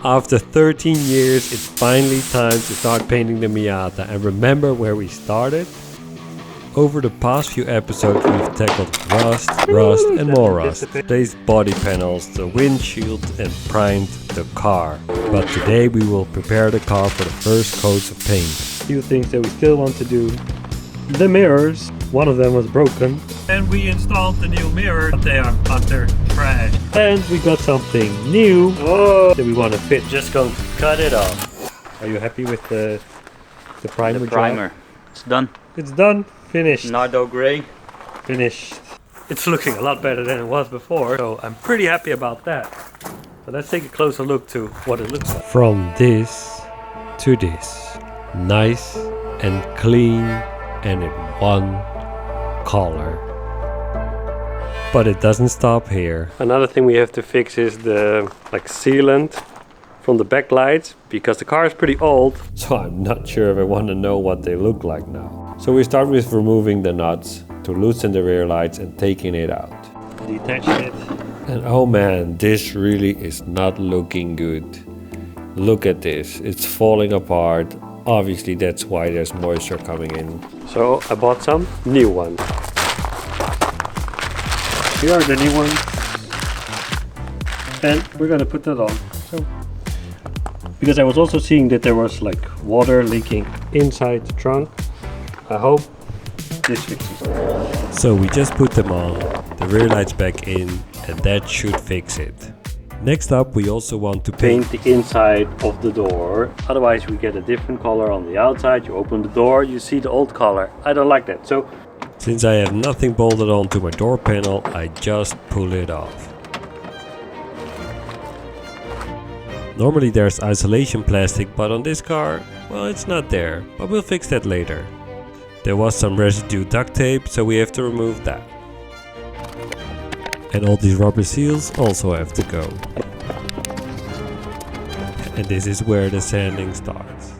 After 13 years, it's finally time to start painting the Miata. And remember where we started? Over the past few episodes we've tackled rust and more rust. Replaced body panels, the windshield and primed the car. But today we will prepare the car for the first coats of paint. Few things that we still want to do. The mirrors, one of them was broken. And we installed the new mirror, but they are utter trash. And we got something new that we want to fit. Just going to cut it off. Are you happy with the primer? The primer. Job? It's done. It's done. Finished. Nardo grey. Finished. It's looking a lot better than it was before, so I'm pretty happy about that. So let's take a closer look to what it looks like. From this to this. Nice and clean and in one color. But it doesn't stop here. Another thing we have to fix is the sealant from the backlights, because the car is pretty old, so I'm not sure if I want to know what they look like now. So we start with removing the nuts to loosen the rear lights and taking it out. Detach it. And oh man, this really is not looking good. Look at this, it's falling apart. Obviously that's why there's moisture coming in. So I bought some new ones. Here are the new ones. And we're gonna put that on. So, because I was also seeing that there was water leaking inside the trunk. I hope this fixes it. So we just put them on, the rear lights back in, and that should fix it. Next up, we also want to paint the inside of the door. Otherwise we get a different color on the outside. You open the door, you see the old color. I don't like that. So since I have nothing bolted onto my door panel, I just pull it off. Normally there's isolation plastic, but on this car, well, it's not there, but we'll fix that later. There was some residue duct tape, so we have to remove that. And all these rubber seals also have to go. And this is where the sanding starts.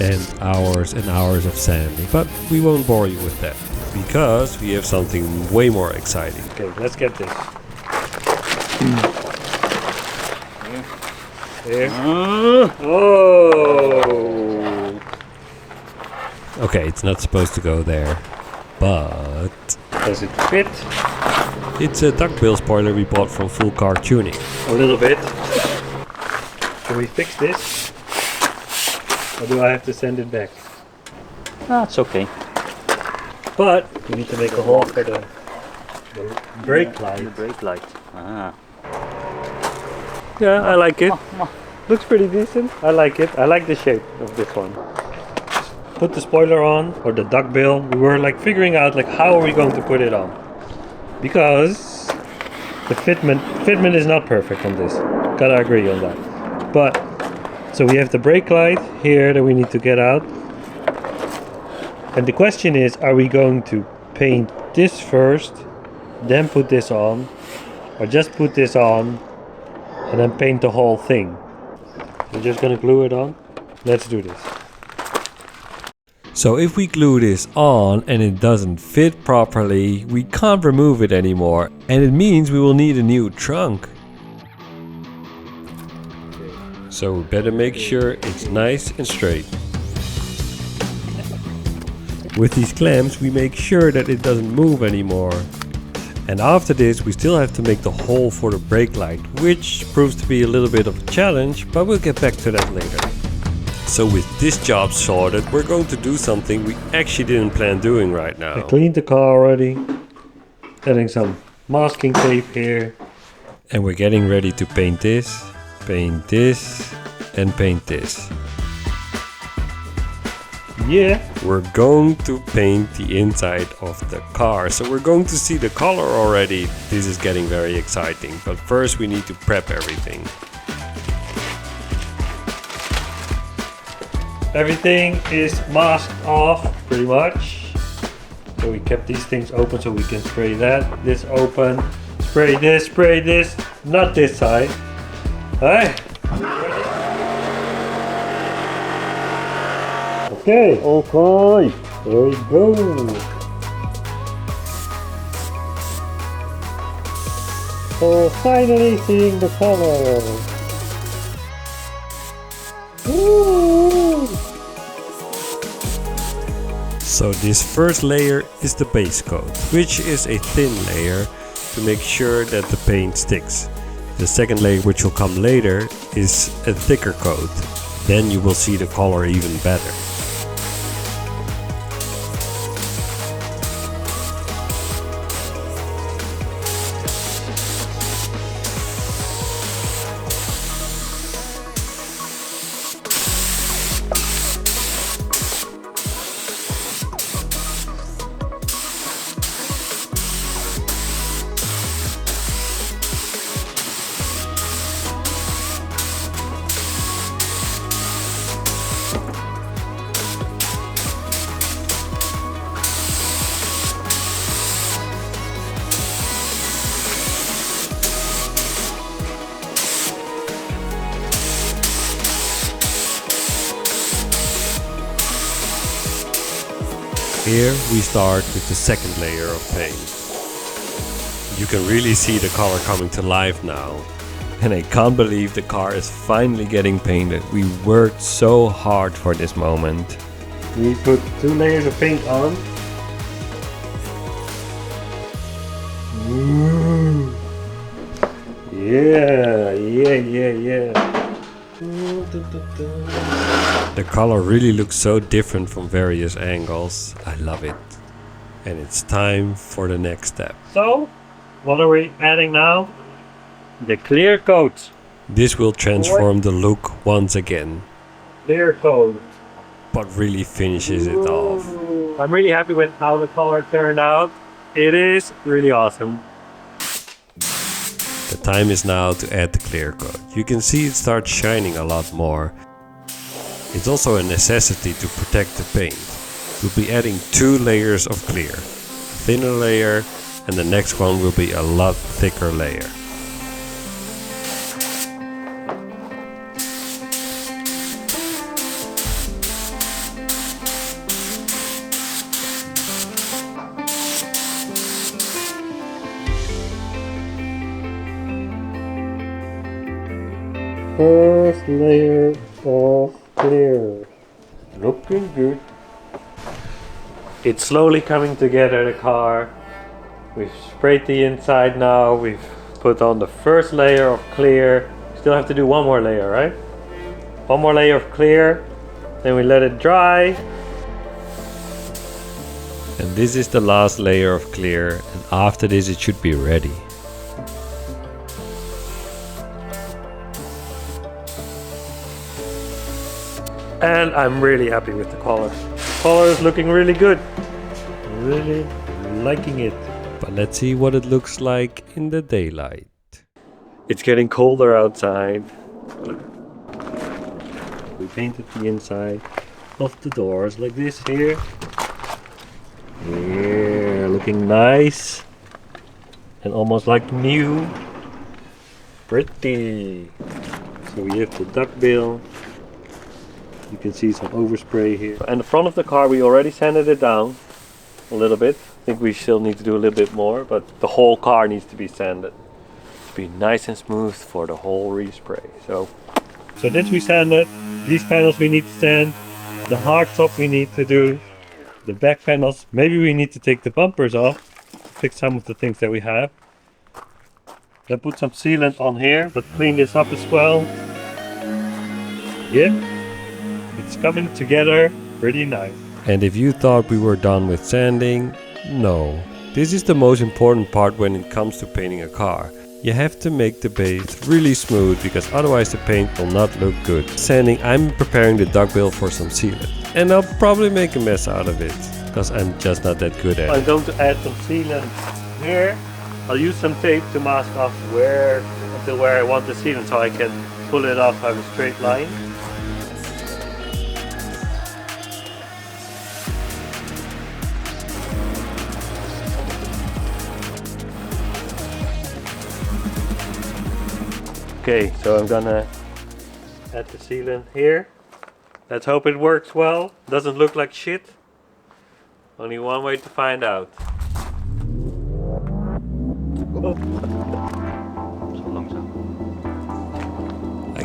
And hours of sanding, but we won't bore you with that, because we have something way more exciting. Okay, let's get this. There. Oh! Okay, it's not supposed to go there, but... Does it fit? It's a Duckbill spoiler we bought from Full Car Tuning. A little bit. Can we fix this? Or do I have to send it back? It's okay. But we need to make a hole for the brake light. The brake light. Yeah, I like it. Looks pretty decent. I like it. I like the shape of this one. Put the spoiler on, or the duckbill. We were figuring out how are we going to put it on, because the fitment is not perfect on this. Gotta agree on that. But so we have the brake light here that we need to get out. And the question is, are we going to paint this first, then put this on, or just put this on and then paint the whole thing? We're just gonna glue it on. Let's do this. So if we glue this on and it doesn't fit properly, we can't remove it anymore, and it means we will need a new trunk. So we better make sure it's nice and straight. With these clamps we make sure that it doesn't move anymore. And after this we still have to make the hole for the brake light, which proves to be a little bit of a challenge, but we'll get back to that later. So with this job sorted, we're going to do something we actually didn't plan doing right now. I cleaned the car already, adding some masking tape here. And we're getting ready to paint this, and paint this. Yeah. We're going to paint the inside of the car, so we're going to see the color already. This is getting very exciting, but first we need to prep everything. Everything is masked off pretty much. So we kept these things open so we can spray that. This open. Spray this, not this side. Alright. Okay, there we go. Oh, finally seeing the color. Woo! So this first layer is the base coat, which is a thin layer to make sure that the paint sticks. The second layer, which will come later, is a thicker coat. Then you will see the color even better. Here we start with the second layer of paint. You can really see the color coming to life now. And I can't believe the car is finally getting painted. We worked so hard for this moment. We put 2 layers of paint on. Ooh. Yeah. The color really looks so different from various angles. I love it. And it's time for the next step. So, what are we adding now? The clear coat. This will transform the look once again, Clear coat. but really finishes it off. I'm really happy with how the color turned out. It is really awesome. The time is now to add the clear coat. You can see it starts shining a lot more. It's also a necessity to protect the paint. We'll be adding 2 layers of clear. A thinner layer, and the next one will be a lot thicker layer. First layer of clear. Looking good. It's slowly coming together, the car. We've sprayed the inside now. We've put on the first layer of clear. Still have to do one more layer, right? One more layer of clear. Then we let it dry. And this is the last layer of clear, and after this it should be ready. And I'm really happy with the color. The color is looking really good. Really liking it. But let's see what it looks like in the daylight. It's getting colder outside. We painted the inside of the doors like this here. Yeah, looking nice. And almost like new. Pretty. So we have the duckbill. You can see some overspray here. And the front of the car, we already sanded it down a little bit. I think we still need to do a little bit more, but the whole car needs to be sanded to be nice and smooth for the whole respray. So this we sanded. These panels we need to sand. The hardtop we need to do. The back panels, maybe we need to take the bumpers off to fix some of the things that we have. Then put some sealant on here, but clean this up as well. Yeah. It's coming together pretty nice. And if you thought we were done with sanding, no. This is the most important part when it comes to painting a car. You have to make the base really smooth, because otherwise the paint will not look good. Sanding, I'm preparing the duckbill for some sealant. And I'll probably make a mess out of it, because I'm just not that good at it. I'm going to add some sealant here. I'll use some tape to mask off until where I want the sealant, so I can pull it off, have a straight line. Okay, so I'm gonna add the sealant here. Let's hope it works well. Doesn't look like shit. Only one way to find out.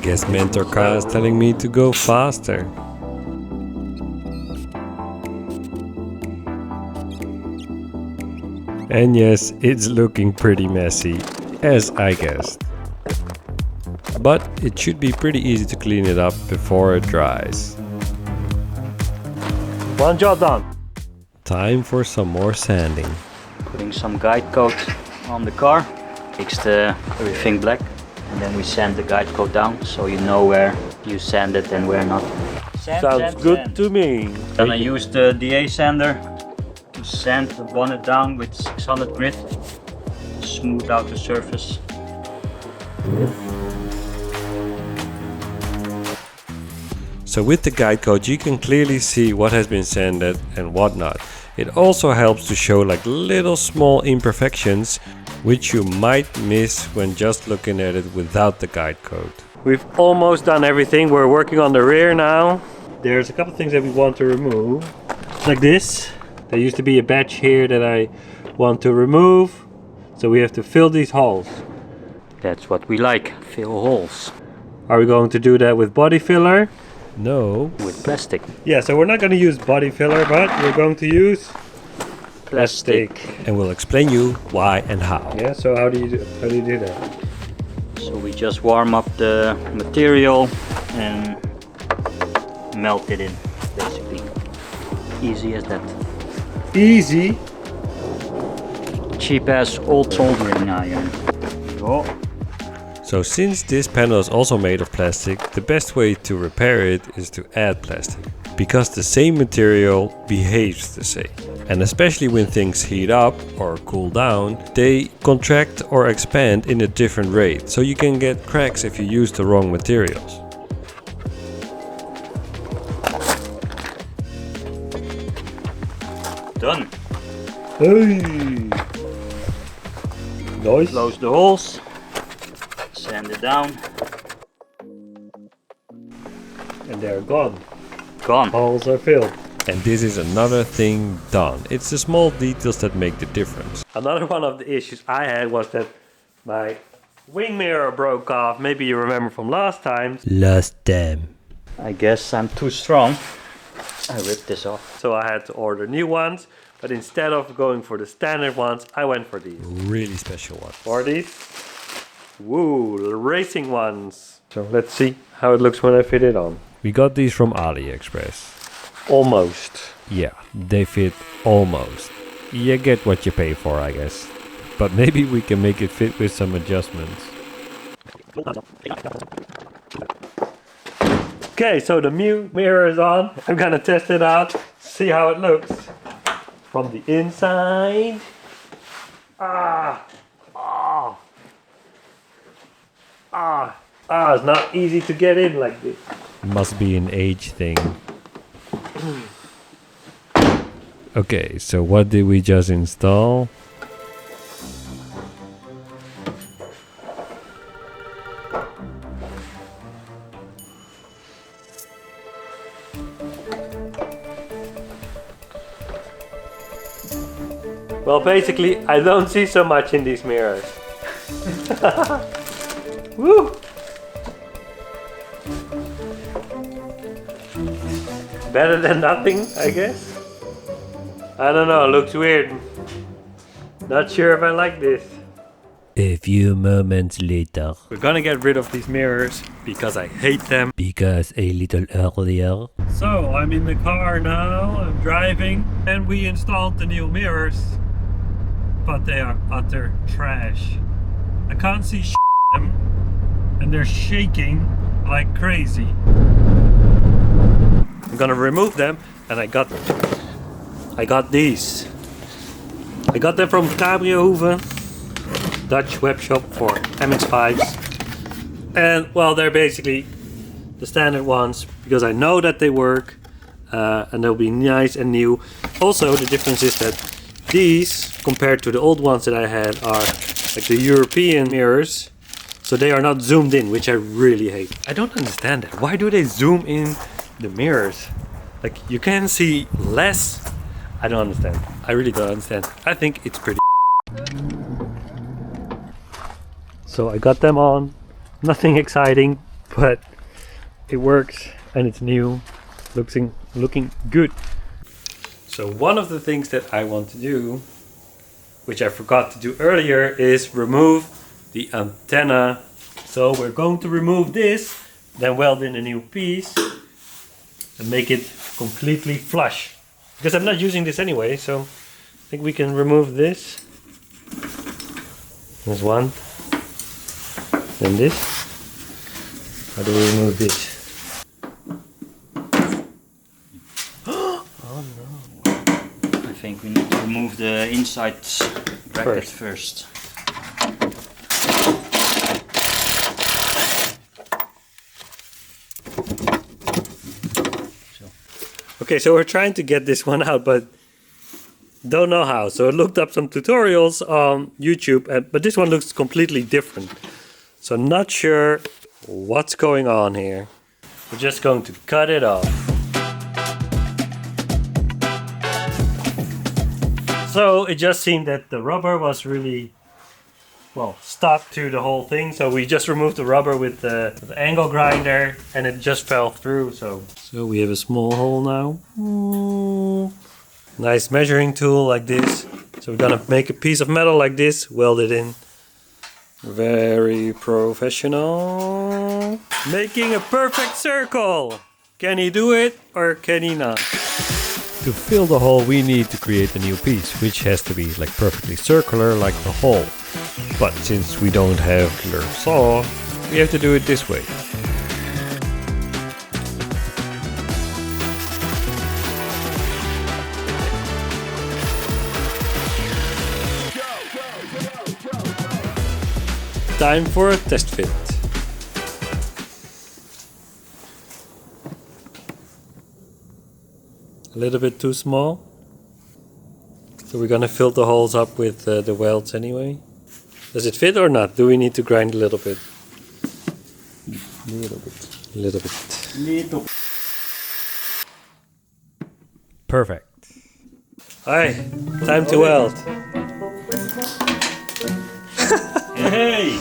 guess mentor car is telling me to go faster. And yes, it's looking pretty messy, as I guessed. But it should be pretty easy to clean it up before it dries. One job done. Time for some more sanding. Putting some guide coat on the car. Makes everything black. And then we sand the guide coat down so you know where you sand it and where not. Sounds good to me. Then I used the DA sander to sand the bonnet down with 600 grit. Smooth out the surface. So with the guide coat you can clearly see what has been sanded and what not. It also helps to show like little small imperfections which you might miss when just looking at it without the guide coat. We've almost done everything. We're working on the rear now. There's a couple things that we want to remove. Like this. There used to be a batch here that I want to remove. So we have to fill these holes. That's what we like, fill holes. Are we going to do that with body filler? No. With plastic. Yeah, so we're not going to use body filler, but we're going to use plastic. And we'll explain you why and how. Yeah, so how do you do that? So we just warm up the material and melt it in, basically. Easy as that. Easy. Cheap as old soldering iron. Oh. So since this panel is also made of plastic, the best way to repair it is to add plastic. Because the same material behaves the same. And especially when things heat up or cool down, they contract or expand in a different rate. So you can get cracks if you use the wrong materials. Done. Hey. Nice. Close the holes. Sand it down. And they're gone. Gone. Holes are filled. And this is another thing done. It's the small details that make the difference. Another one of the issues I had was that my wing mirror broke off. Maybe you remember from last time. I guess I'm too strong. I ripped this off. So I had to order new ones. But instead of going for the standard ones, I went for these. Really special ones. For these. Woo, the racing ones. So let's see how it looks when I fit it on. We got these from AliExpress. Almost. Yeah, they fit almost. You get what you pay for, I guess. But maybe we can make it fit with some adjustments. Okay, so the new mirror is on. I'm gonna test it out, see how it looks from the inside. It's not easy to get in like this. Must be an age thing. Okay, so what did we just install? Well, basically, I don't see so much in these mirrors. Woo! Better than nothing, I guess. I don't know, looks weird. Not sure if I like this. A few moments later. We're gonna get rid of these mirrors because I hate them. Because a little earlier. So I'm in the car now, I'm driving, and we installed the new mirrors. But they are utter trash. I can't see them, and they're shaking like crazy. I'm gonna remove them, and I got these. I got them from Cabriohoeven, Dutch web shop for MX-5s. And well, they're basically the standard ones because I know that they work and they'll be nice and new. Also, the difference is that these, compared to the old ones that I had, are like the European mirrors. So they are not zoomed in, which I really hate. I don't understand that. Why do they zoom in the mirrors? Like, you can see less. I don't understand. I really don't understand. I think it's pretty. So I got them on. Nothing exciting, but it works and it's new, looking good. So one of the things that I want to do, which I forgot to do earlier, is remove the antenna. So we're going to remove this, then weld in a new piece and make it completely flush. Because I'm not using this anyway, so I think we can remove this. There's one. Then this. How do we remove this? Oh no. I think we need to remove the inside bracket first. Okay, so we're trying to get this one out, but don't know how. So I looked up some tutorials on YouTube, but this one looks completely different. So not sure what's going on here. We're just going to cut it off. So it just seemed that the rubber was really, well, stuck to the whole thing. So we just removed the rubber with the angle grinder and it just fell through. So we have a small hole now. Nice measuring tool like this. So we're gonna make a piece of metal like this, weld it in. Very professional. Making a perfect circle. Can he do it or can he not? To fill the hole we need to create a new piece, which has to be like perfectly circular like the hole. But since we don't have a killer saw, we have to do it this way. Time for a test fit. A little bit too small. So we're gonna fill the holes up with the welds anyway. Does it fit or not? Do we need to grind a little bit? A little bit. Perfect. Alright, time to weld. Hey!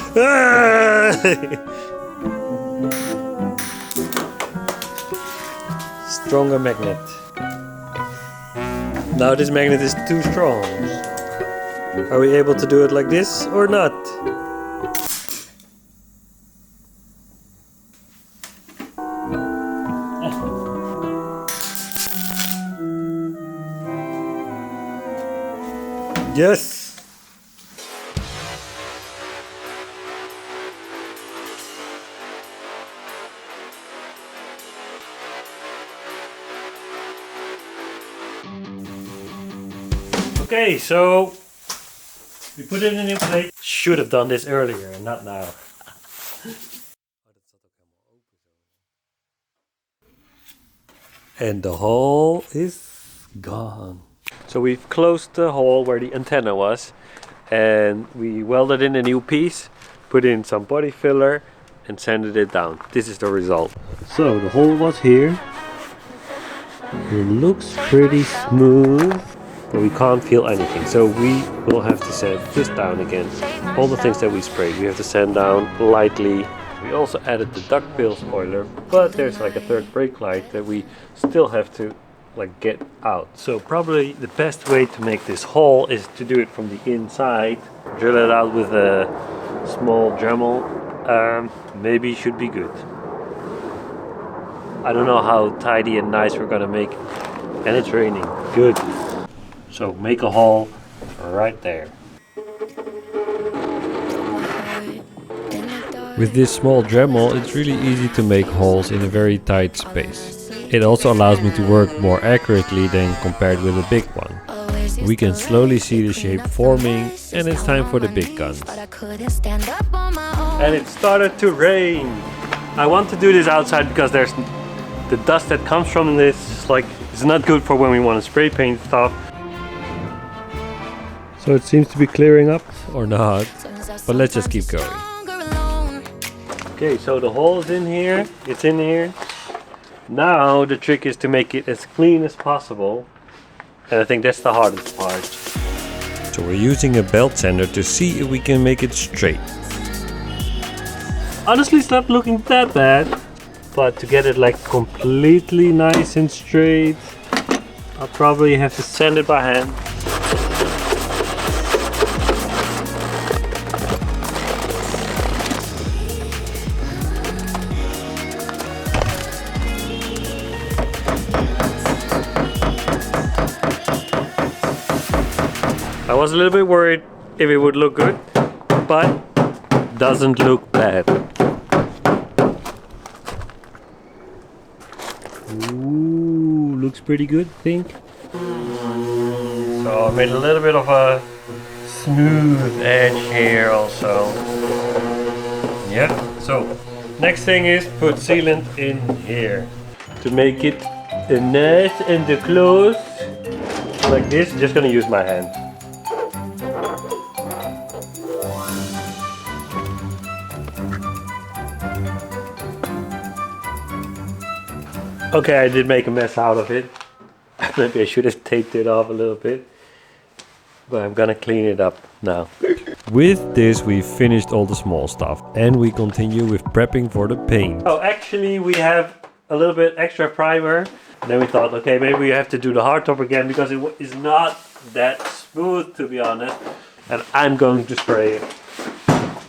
Stronger magnet. Now this magnet is too strong. Are we able to do it like this or not? Yes! Okay, so we put it in a plate. Should have done this earlier and not now. And the hole is gone. So we've closed the hole where the antenna was and we welded in a new piece, put in some body filler and sanded it down. This is the result. So the hole was here. It looks pretty smooth. But we can't feel anything, so we will have to sand this down again. All the things that we sprayed, we have to sand down lightly. We also added the Duckbill spoiler, but there's like a third brake light that we still have to like get out. So probably the best way to make this hole is to do it from the inside. Drill it out with a small Dremel. Maybe should be good. I don't know how tidy and nice we're gonna make it. And it's raining. Good. So make a hole right there. With this small Dremel, it's really easy to make holes in a very tight space. It also allows me to work more accurately than compared with a big one. We can slowly see the shape forming and it's time for the big guns. And it started to rain. I want to do this outside because there's the dust that comes from this, it's not good for when we want to spray paint stuff. So it seems to be clearing up. Or not, but let's just keep going. Okay, so the hole is in here, it's in here. Now the trick is to make it as clean as possible. And I think that's the hardest part. So we're using a belt sander to see if we can make it straight. Honestly, it's not looking that bad, but to get it like completely nice and straight, I'll probably have to sand it by hand. I was a little bit worried if it would look good, but doesn't look bad. Ooh, looks pretty good, I think. So I made a little bit of a smooth edge here also. Yeah, so next thing is put sealant in here. To make it nice and close, like this, just gonna use my hand. Okay, I did make a mess out of it. Maybe I should have taped it off a little bit. But I'm gonna clean it up now. With this, we've finished all the small stuff and we continue with prepping for the paint. Oh, actually we have a little bit extra primer. And then we thought, okay, maybe we have to do the hardtop again because it is not that smooth, to be honest. And I'm going to spray it.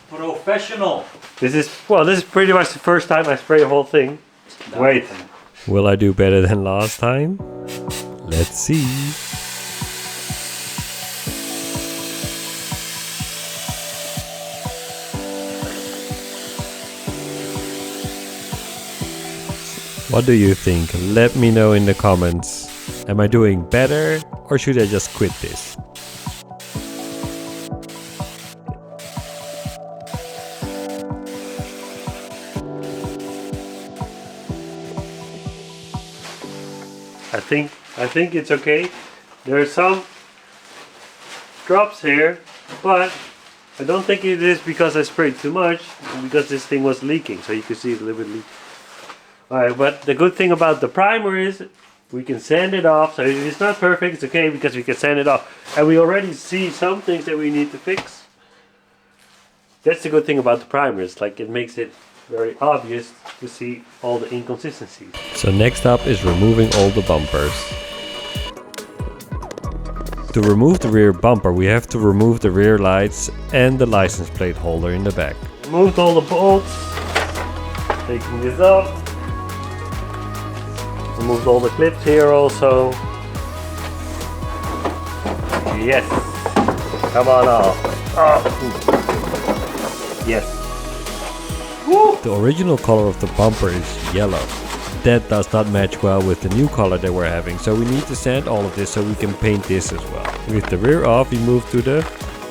Professional. This is pretty much the first time I spray the whole thing. Wait. Will I do better than last time? Let's see. What do you think? Let me know in the comments. Am I doing better or should I just quit this? I think it's okay. There are some drops here, but I don't think it is because I sprayed too much, because this thing was leaking, so you can see it a little bit leaking. Alright, but the good thing about the primer is we can sand it off. So if it's not perfect, it's okay because we can sand it off. And we already see some things that we need to fix. That's the good thing about the primer. It's like it makes it very obvious to see all the inconsistencies. So next up is removing all the bumpers. To remove the rear bumper, we have to remove the rear lights and the license plate holder in the back. Removed all the bolts. Taking this off. Removed all the clips here also. Yes. Come on off. Oh. Yes. Woo. The original color of the bumper is yellow. That does not match well with the new color that we're having, so we need to sand all of this so we can paint this as well. With the rear off, we move to the...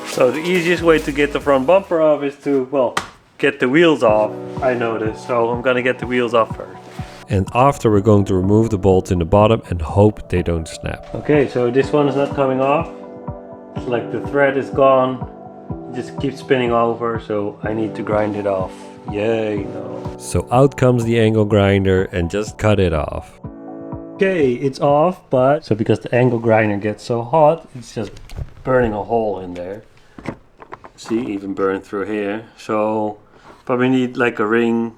So the easiest way to get the front bumper off is to, well, get the wheels off, I noticed. So I'm gonna get the wheels off first. And after, we're going to remove the bolts in the bottom and hope they don't snap. Okay, so this one is not coming off. It's like the thread is gone. It just keeps spinning over, so I need to grind it off. Yay, no. So out comes the angle grinder and just cut it off. Okay, it's off, but so because the angle grinder gets so hot, it's just burning a hole in there. See, even burned through here. So probably need like a ring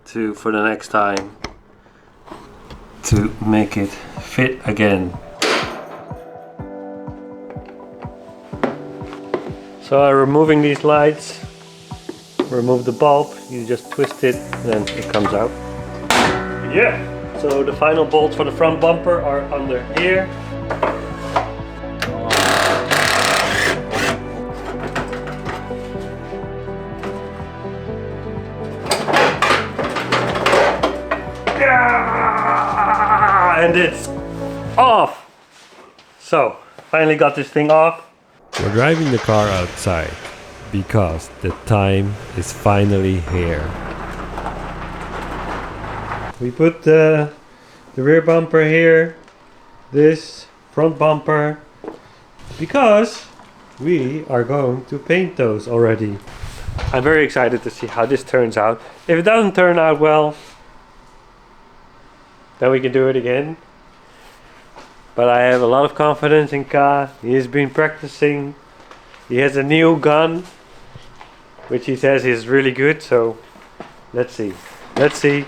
for the next time to make it fit again. So I'm removing these lights. Remove the bulb, you just twist it and it comes out. Yeah! So the final bolts for the front bumper are under here. And it's off! So, finally got this thing off. We're driving the car outside because the time is finally here. We put the rear bumper here, this front bumper, because we are going to paint those already. I'm very excited to see how this turns out. If it doesn't turn out well, then we can do it again. But I have a lot of confidence in Ka. He has been practicing. He has a new gun, which he says is really good, so Let's see.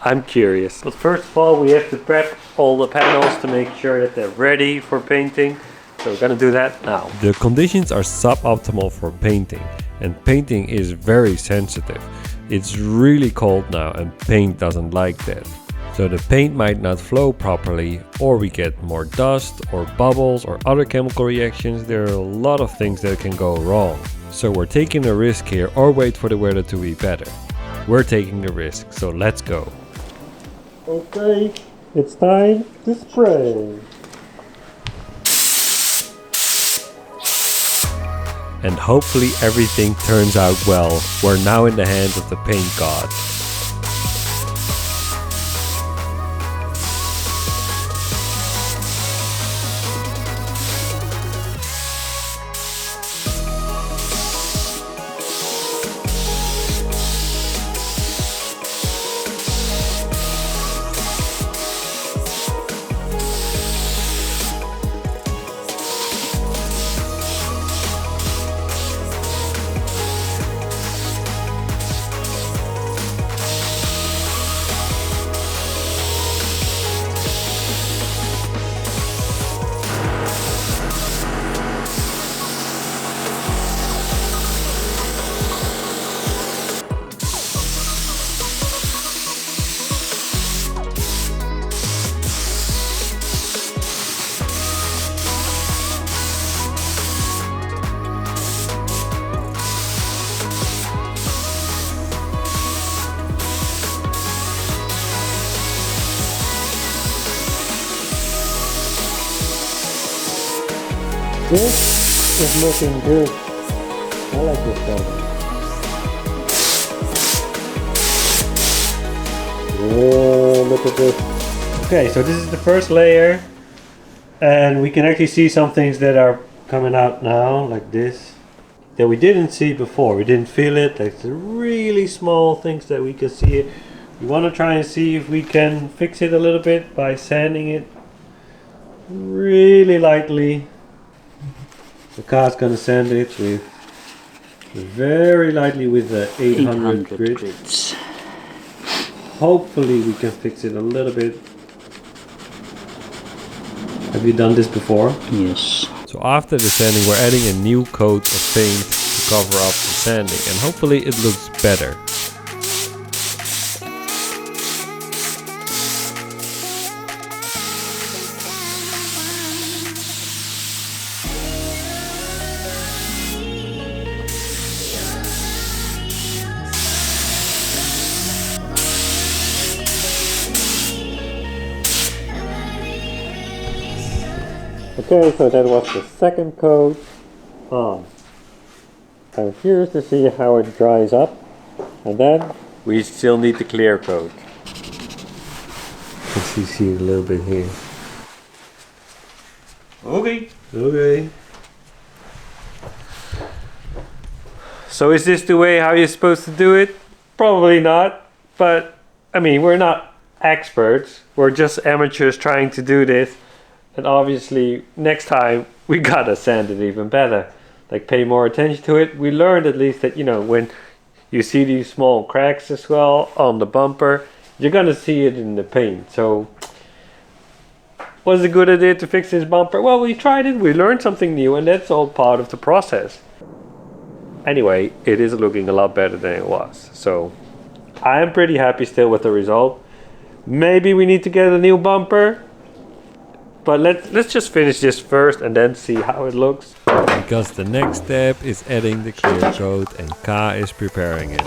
I'm curious. But first of all, we have to prep all the panels to make sure that they're ready for painting. So we're gonna do that now. The conditions are suboptimal for painting, and painting is very sensitive. It's really cold now and paint doesn't like that. So the paint might not flow properly, or we get more dust or bubbles or other chemical reactions. There are a lot of things that can go wrong. So we're taking a risk here, or wait for the weather to be better. We're taking the risk, so let's go. Okay, it's time to spray. And hopefully everything turns out well. We're now in the hands of the paint god. This is looking good. I like this color. Oh, look at this. Okay, so this is the first layer, and we can actually see some things that are coming out now, like this, that we didn't see before. We didn't feel it. Like the really small things that we can see. We want to try and see if we can fix it a little bit by sanding it really lightly. The car's gonna sand it with very lightly with the 800 grits. Hopefully we can fix it a little bit. Have you done this before? Yes. So after the sanding, we're adding a new coat of paint to cover up the sanding, and hopefully it looks better. Okay, so that was the second coat on. I'm curious to see how it dries up, and then we still need the clear coat. Let's see a little bit here. Okay. So is this the way how you're supposed to do it? Probably not, but I mean, we're not experts. We're just amateurs trying to do this. And obviously, next time we gotta sand it even better. Like, pay more attention to it. We learned at least that, you know, when you see these small cracks as well on the bumper, you're gonna see it in the paint. So, was it a good idea to fix this bumper? Well, we tried it, we learned something new, and that's all part of the process. Anyway, it is looking a lot better than it was. So, I am pretty happy still with the result. Maybe we need to get a new bumper. But let's just finish this first and then see how it looks. Because the next step is adding the clear coat, and Ka is preparing it.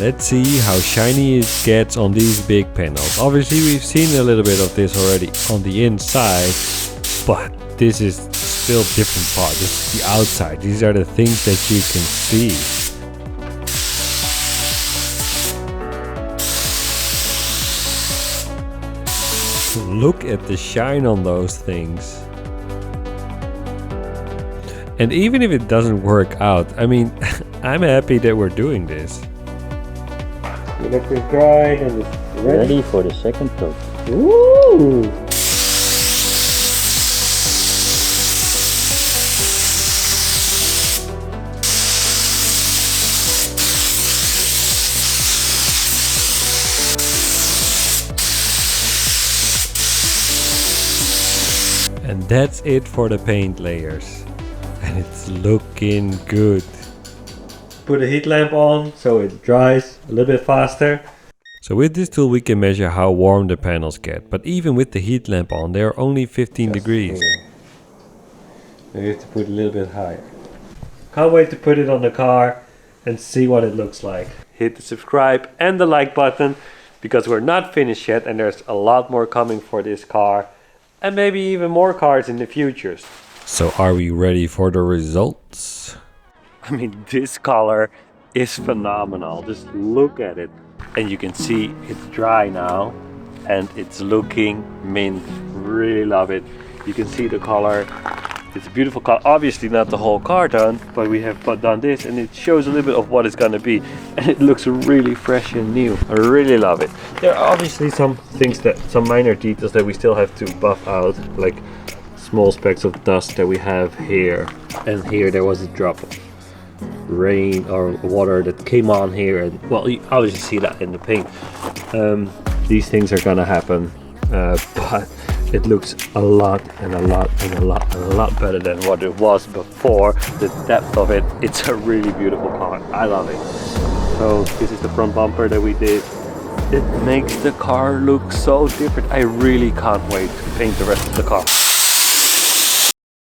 Let's see how shiny it gets on these big panels. Obviously we've seen a little bit of this already on the inside, but this is still a different part. This is the outside. These are the things that you can see. Look at the shine on those things. And even if it doesn't work out, I mean, I'm happy that we're doing this. We let this dry and it's Ready for the second coat. Ooh! that's it for the paint layers. And it's looking good. Put a heat lamp on so it dries a little bit faster. So with this tool we can measure how warm the panels get, but even with the heat lamp on they are only 15 degrees. Maybe you have to put it a little bit higher. Can't wait to put it on the car and see what it looks like. Hit the subscribe and the like button because we're not finished yet and there's a lot more coming for this car and maybe even more cars in the future. So are we ready for the results? I mean, this color is phenomenal. Just look at it. And you can see it's dry now and it's looking mint. Really love it. You can see the color. It's a beautiful color. Obviously not the whole car done, but we have done this and it shows a little bit of what it's gonna be. And it looks really fresh and new. I really love it. There are obviously some minor details that we still have to buff out, like small specks of dust that we have here. And here there was a drop of rain or water that came on here, and well, you obviously see that in the paint. These things are gonna happen, but it looks a lot better than what it was before. The depth of it, it's a really beautiful car. I love it. So this is the front bumper that we did. It makes the car look so different. I really can't wait to paint the rest of the car.